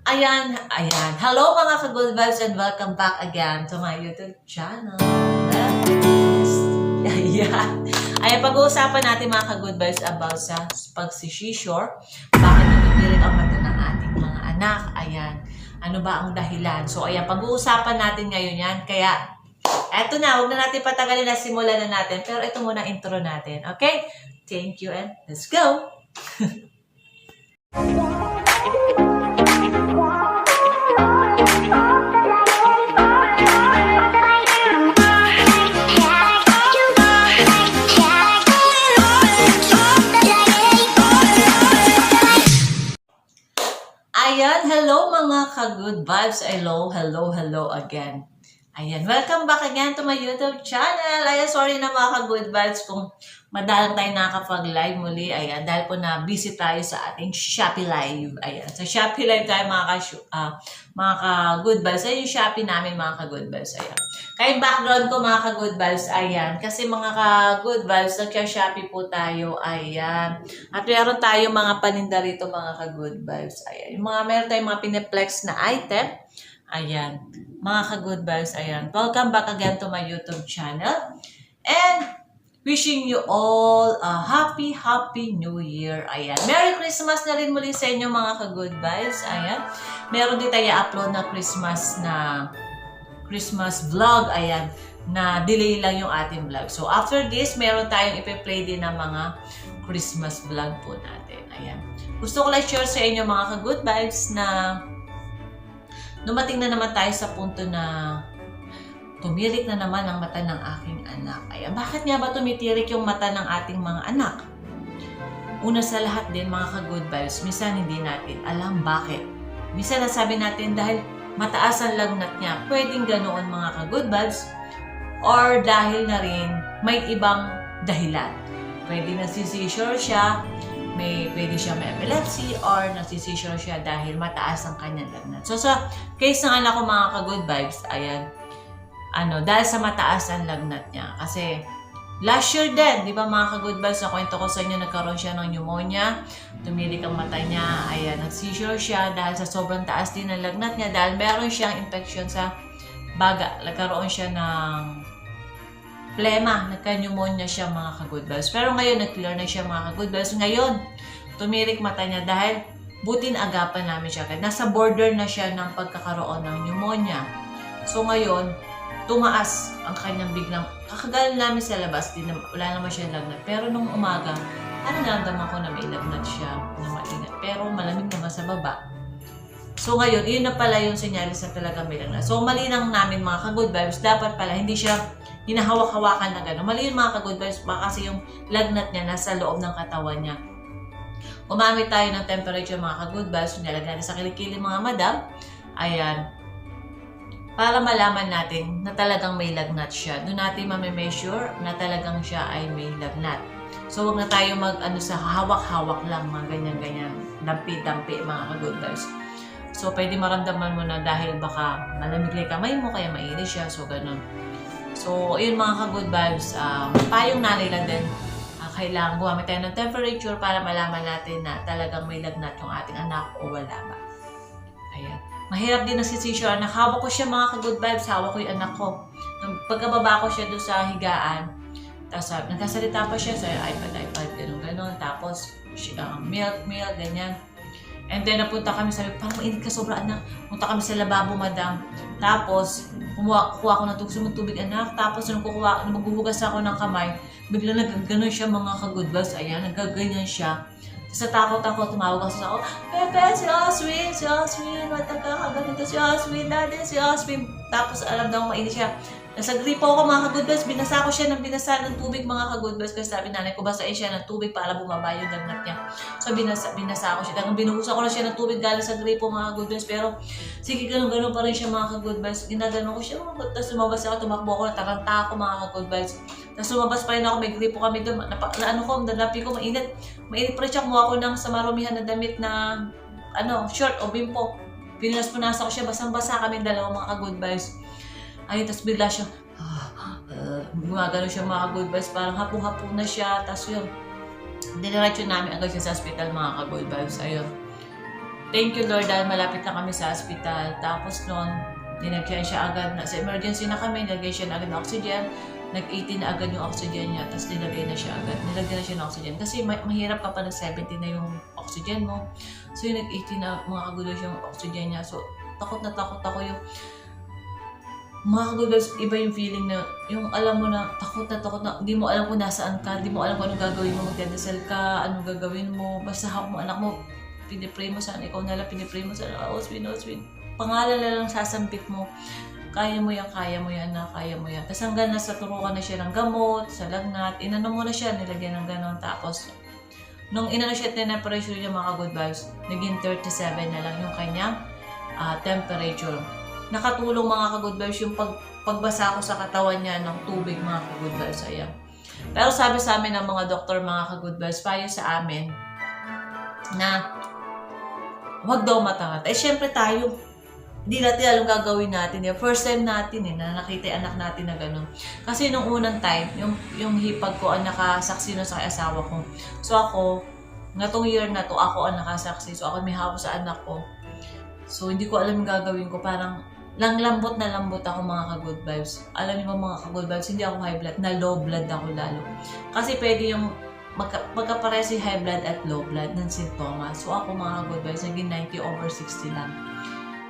Ayan. Hello mga ka-good vibes and welcome back again to my YouTube channel. Ayan, pag-uusapan natin mga ka-good vibes about sa pagsisishore. Bakit nagpipilit ang mata ng ating mga anak? Ayan, ano ba ang dahilan? So ayan, pag-uusapan natin ngayon yan. Kaya, eto na, huwag na natin patagalin na, simulan na natin. Pero ito muna intro natin, okay? Thank you and let's go! Ayan, hello mga ka-good vibes. Hello again. Ayan, welcome back again to my YouTube channel. Ayan, sorry na mga ka-good vibes kung madalang tayo nakakapag-live muli. Ayan, dahil po na busy tayo sa ating Shopee Live. Ayan, sa Shopee Live tayo mga ka-good vibes. Ayan yung Shopee namin mga ka-good vibes. Ayan. Kaya background ko mga ka-good vibes, ayan. Kasi mga ka-good vibes, nagka-Shopee po tayo, ayan. At meron tayo mga paninda rito mga ka-good vibes, ayan. Meron tayong mga piniplex na item, ayan. Mga ka-good vibes, ayan. Welcome back again to my YouTube channel. And wishing you all a happy New Year, ayan. Merry Christmas na rin muli sa inyo mga ka-good vibes, ayan. Meron din tayo upload na Christmas vlog, ayan, na delay lang yung ating vlog. So, after this, meron tayong ipi-play din ng mga Christmas vlog po natin. Ayan. Gusto ko lang share sa inyo mga ka-good vibes na dumating na naman tayo sa punto na tumirik na naman ang mata ng aking anak. Ayan. Bakit nga ba tumitirik yung mata ng ating mga anak? Una sa lahat din mga ka-good vibes, minsan hindi natin alam bakit. Minsan nasabi natin dahil mataas ang lagnat niya. Pwedeng ganoon mga ka-good vibes. Or dahil na rin may ibang dahilan. Pwede nagsisishore siya, pwede siya may epilepsy, or nagsisishore siya dahil mataas ang kanyang lagnat. So sa case ng anak ko mga ka-good vibes, ayan, dahil sa mataas ang lagnat niya. Kasi last year din, di ba mga ka-good vibes, nakwento ko sa inyo, nagkaroon siya ng pneumonia, tumirik ang mata niya, ayan, nagsishore siya dahil sa sobrang taas din ng lagnat niya, dahil meron siyang infection sa baga, nagkaroon siya ng plema, nagka-pneumonia siya mga ka-good vibes. Pero ngayon, nag-clear na siya mga ka-good vibes. Ngayon, tumirik mata niya dahil butin agapan namin siya. Nasa border na siya ng pagkakaroon ng pneumonia. So ngayon, tumaas ang kanyang biglang, kakagaling namin sa labas, wala naman siya lagnat. Pero nung umaga, parang naramdaman ko na may lagnat siya, na mainit. Pero malamig naman sa baba. So ngayon, yun na pala yung senyalis na talaga may lagnat. So mali lang namin mga ka-good vibes, dapat pala hindi siya hinahawak-hawakan na gano'n. Mali yun mga ka-good vibes, kasi yung lagnat niya nasa loob ng katawan niya. Umamit tayo ng temperature mga ka-good vibes, nilagyan natin sa kilikili mga madam. Ayan. Para malaman natin na talagang may lagnat siya. Doon natin mamimeasure na talagang siya ay may lagnat. So, huwag na tayo sa hawak-hawak lang, mga ganyan-ganyan, dampi-dampi, mga ka-good vibes. So, pwede maramdaman mo na dahil baka malamig lang kamay mo, kaya mainit siya. So, ganun. So, yun mga ka-good vibes. Payong nanay lang din. Kailangan gumamit tayo ng temperature para malaman natin na talagang may lagnat yung ating anak o wala ba. Ayan. Mahirap din nagsisisyo anak. Hawak ko siya mga ka-good vibes. Hawak ko yung anak ko. Pagkababa ko siya doon sa higaan. Tapos nagkasalita pa siya sa iPad, gano'n. Tapos milk, ganyan. And then napunta kami, sabi, parang mainit ka sobra anak. Punta kami sa lababo madam. Tapos kuha ko ng tubig anak. Tapos nung maghuhugas ako ng kamay, bigla nagaganon siya mga ka-good vibes. Ayan, nagaganyan siya. Sa takot ako, tumawag ako, Pepe, si Oswin, matagkakaganito si Oswin, daddy, si Oswin. Tapos alam daw mainit siya. Nasa gripo ako mga ka-good vibes, binasa ko siya ng tubig mga ka-good vibes, kasi sabi nanay ko, basain siya ng tubig para bumaba yung lagnat niya. So binasa ko siya, binuhusan ko na siya ng tubig galing sa gripo mga ka-good vibes, pero sige ganun pa rin siya mga ka-good vibes, ginaganon ko siya, tapos lumabas ako, tumakbo ako, nataranta ako mga ka-good vibes. Tapos lumabas pa rin ako, may gripo kami doon, nalapi ko, mainit pa rin siya, kumuha ko ng sa marumihan na damit na, short o bimpo. Pinas-punasan ko siya, basang-basa kami dalawa mga ka-good vibes. Ayun, tapos bigla siya, gumagano siya mga ka-good vibes, parang hapong-hapong na siya, tapos yun, diniretso namin agad siya sa hospital mga ka-good vibes, ayun. Thank you Lord dahil malapit lang kami sa ospital. Tapos noon, dinagyan siya agad na sa emergency na kami, nilagay siya na agad ng oxygen. Nag-18 na agad yung oxygen niya, tapos nilagyan na siya agad. Nilagyan na siya ng oxygen. Kasi mahirap kapag nag-70 na yung oxygen mo. So yung nag-18 na mga kagulos yung oxygen niya. So takot na takot ako yung mga kagulos, iba yung feeling na, yung alam mo na, takot na, hindi mo alam kung nasaan ka, hindi mo alam kung anong gagawin mo, magdadasal ka, anong gagawin mo, basta hawak mo anak mo, pinipray mo sana, ikaw nalang pinipray mo sana, Oswin, pangalan na lang sasampit mo, kaya mo yan, kaya mo yan. Tapos hanggang nasa turukan na siya ng gamot, sa lagnat, inano mo na siya, nilagyan ng ganon, tapos, nung inano siya, temperature niya mga good vibes, naging 37 na lang yung kanyang temperature. Nakatulong mga ka-good vibes yung pagbasa ko sa katawan niya ng tubig mga ka-good vibes. Ayan. Pero sabi sa amin ng mga doktor mga ka-good vibes, payo sa amin na huwag daw matakot. Syempre tayo, hindi natin alam gagawin natin. First time natin na nakita yung anak natin na gano'n. Kasi nung unang time, yung hipag ko ang nakasaksi nun sa asawa ko. So ako, ngatong year na to, ako ang nakasaksi. So ako may hawak sa anak ko. So hindi ko alam yung gagawin ko. Parang lambot na lambot ako mga ka-good vibes. Alam niyo ba mga ka-good vibes, hindi ako high blood, na low blood ako lalo. Kasi pwede yung magkapare si high blood at low blood ng sintomas. So ako mga ka-good vibes, naging 90/60 lang.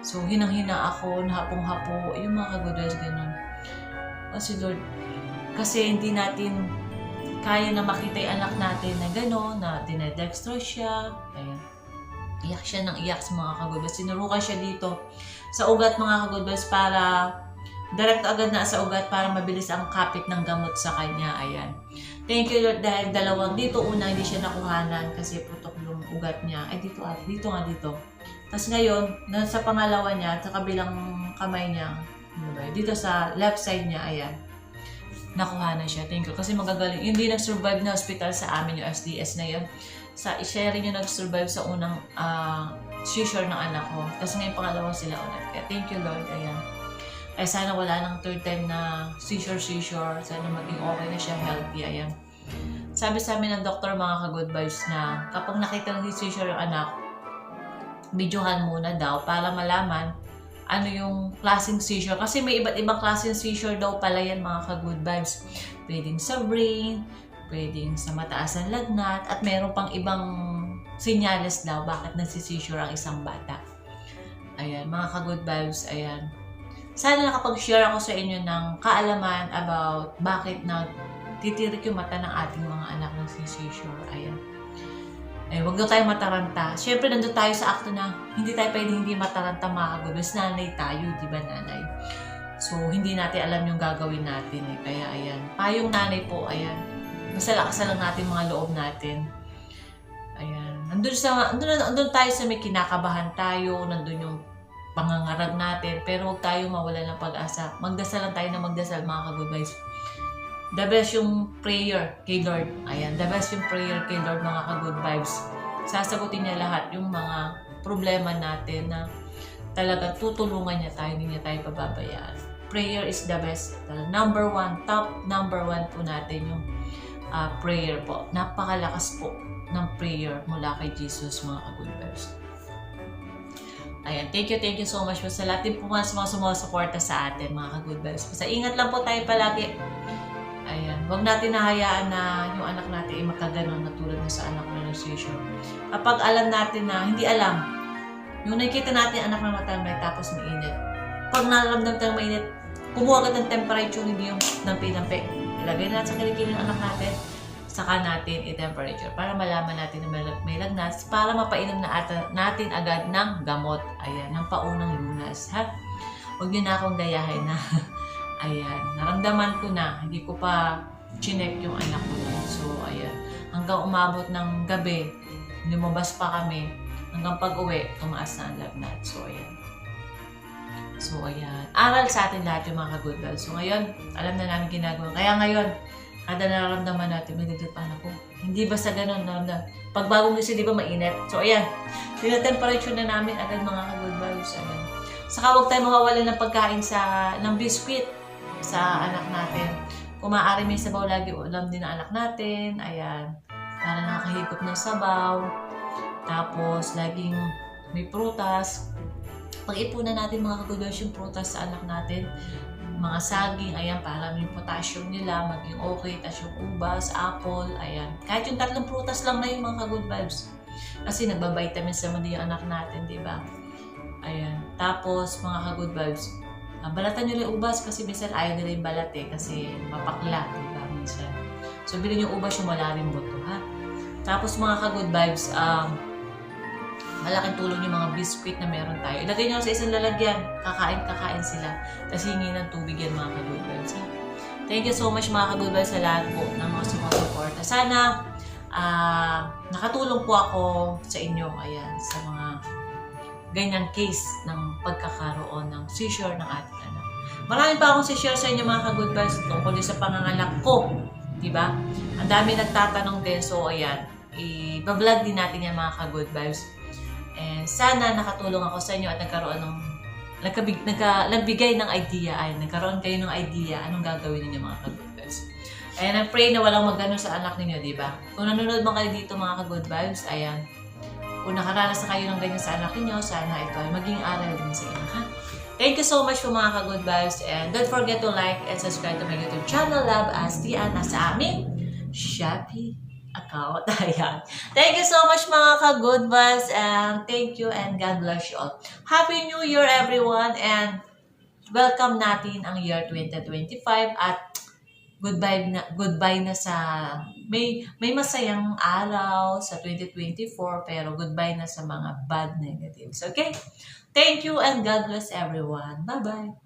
So hinang-hina ako, hapong-hapo, yung mga ka-good vibes ganun. Kasi Lord, kasi hindi natin kaya na makita yung anak natin na gano'n, na dinedextrose siya. Ayan. Iyak siya ng iyak sa mga ka-good vibes. Sinurukan siya dito sa ugat mga ka-good vibes para direct agad na sa ugat para mabilis ang kapit ng gamot sa kanya. Ayan. Thank you Lord dahil dalawang dito. Una hindi siya nakuhanan kasi putok yung ugat niya. Ay dito dito. Tapos ngayon, sa pangalawa niya, sa kabilang kamay niya, dito sa left side niya, ayan. Nakuhanan siya. Thank you. Kasi magagaling. Hindi nag-survive na hospital sa amin yung SDS na yun. Sa sharing yung nag-survive sa unang seizure ng anak ko. Tapos ngayon pangalawa sila ulit. Kaya thank you Lord. Ayan. Ay sana wala nang third time na seizure. Sana maging okay na siya, healthy. Ayan. Sabi sa amin ng doktor mga ka-good vibes na kapag nakita ng seizure yung anak, videohan muna daw para malaman ano yung klaseng seizure. Kasi may iba't ibang klaseng seizure daw pala yan mga ka-good vibes. Pwedeng sa brain, pwedeng sa mataas ang lagnat, at meron pang ibang senyales daw bakit nagsisisure ang isang bata. Ayan, mga ka-good vibes, ayan. Sana nakapag-share ako sa inyo ng kaalaman about bakit nagtitirik yung mata ng ating mga anak nagsisisure. Ayan. Huwag daw tayo mataranta. Siyempre, nandun tayo sa akto na hindi tayo pwede hindi mataranta mga ka-good vibes. Nanay tayo, di ba nanay? So, hindi natin alam yung gagawin natin Kaya, ayan. Payong nanay po, ayan. Basta lakasan lang natin mga loob natin. Ayan. Nandun tayo sa may kinakabahan tayo, nandun yung pangangarag natin, pero huwag tayo mawala ng pag-asa. Magdasal lang tayo na magdasal mga ka-good vibes. The best yung prayer kay Lord. Ayan, the best yung prayer kay Lord mga ka-good vibes. Sasagutin niya lahat yung mga problema natin na talaga tutulungan niya tayo, hindi niya tayo pababayaan. Prayer is the best. Number one, top number one po natin yung prayer po. Napakalakas po ng prayer mula kay Jesus mga ka-good vibes. Ayan, thank you so much po sa lahat din po mga sumusuporta sa atin mga ka-good vibes. Basta ingat lang po tayo palagi. Ayan, huwag natin nahayaan na yung anak natin ay magkaganon na tulad na sa anak na seizure. Kapag alam natin na hindi alam, yung nakikita natin anak na matamay tapos mainit. Pag nararamdam tayo mainit, kumuha agad ng temperature, hindi yung nampi-nampi. Ilagay natin sa kilikili ng anak natin, saka natin i-temperature para malaman natin na may lagnat, para mapainom na natin agad ng gamot. Ayan, ng paunang lunas. Ha? Huwag nyo na akong gayahin na. Ayan, naramdaman ko na, hindi ko pa chinek yung anak ko na. So, ayan, hanggang umabot ng gabi, lumabas pa kami, hanggang pag-uwi, tumaas na ang lagnat. So, ayan. So, ayan. Aral sa atin lahat yung mga ka-good vibes. So, ngayon, alam na namin ginagawa. Kaya ngayon, kada nararamdaman natin, may nagdapan ako. Hindi basta ganun, pag bagong gising, di ba mainit? So, ayan, tinatemperature na namin agad mga ka-good vibes. Ayan. Saka huwag tayo mawawala ng pagkain ng biscuit sa anak natin. Kung maaari may sabaw, lagi ulam din ng anak natin. Ayan, para nakakahigop ng sabaw. Tapos, laging may prutas. Pag-ipunan natin mga ka-good vibes yung prutas sa anak natin. Mga saging, ayan, para yung potassium nila maging okay. Tapos yung ubas, apple, ayan. Kahit yung 3 prutas lang na yung mga ka-good vibes. Kasi nagbabitamins naman din yung anak natin, di ba? Ayan. Tapos, mga ka-good vibes, balatan nyo rin ubas kasi minsan ayaw nila yung balat kasi mapakla, di ba? Minsan. So, bilhin yung ubas yung wala rin buto, ha? Tapos, mga ka-good vibes, malaking tulong yung mga biscuit na meron tayo. Ilagay nyo sa isang lalagyan. Kakain sila. Tapos hingi ng tubig yan mga ka-good vibes. Ha? Thank you so much mga ka-good vibes sa lahat po ng mga sumusuporta. Sana nakatulong po ako sa inyo. Ayan, sa mga ganyang case ng pagkakaroon ng seizure ng ating anak. Marami pa akong share sa inyo mga ka-good vibes tungkol sa panganganak ko. Diba? Ang dami nagtatanong din. So, ayan. I-vlog din natin yan mga ka-good vibes. And sana nakatulong ako sa inyo at nagkaroon ng nagbigay ng idea ay nagkaroon kayo ng idea anong gagawin niyo mga ka-good vibes. And I pray na walang magano sa anak niyo, di ba? Kung nanonood man kayo dito mga ka-good vibes, ayan. Kung nakaranas na kayo ng ganyan sa anak niyo, sana ito ay maging aral din sa inyo, ha? Thank you so much po mga ka-good vibes and don't forget to like and subscribe to my YouTube channel, Love Astia, nasa aming Shopee account. Ayan. Thank you so much mga ka-good vibes and thank you and God bless you all. Happy New Year everyone and welcome natin ang year 2025 at goodbye na sa may masayang araw sa 2024 pero goodbye na sa mga bad negatives. Okay? Thank you and God bless everyone. Bye-bye.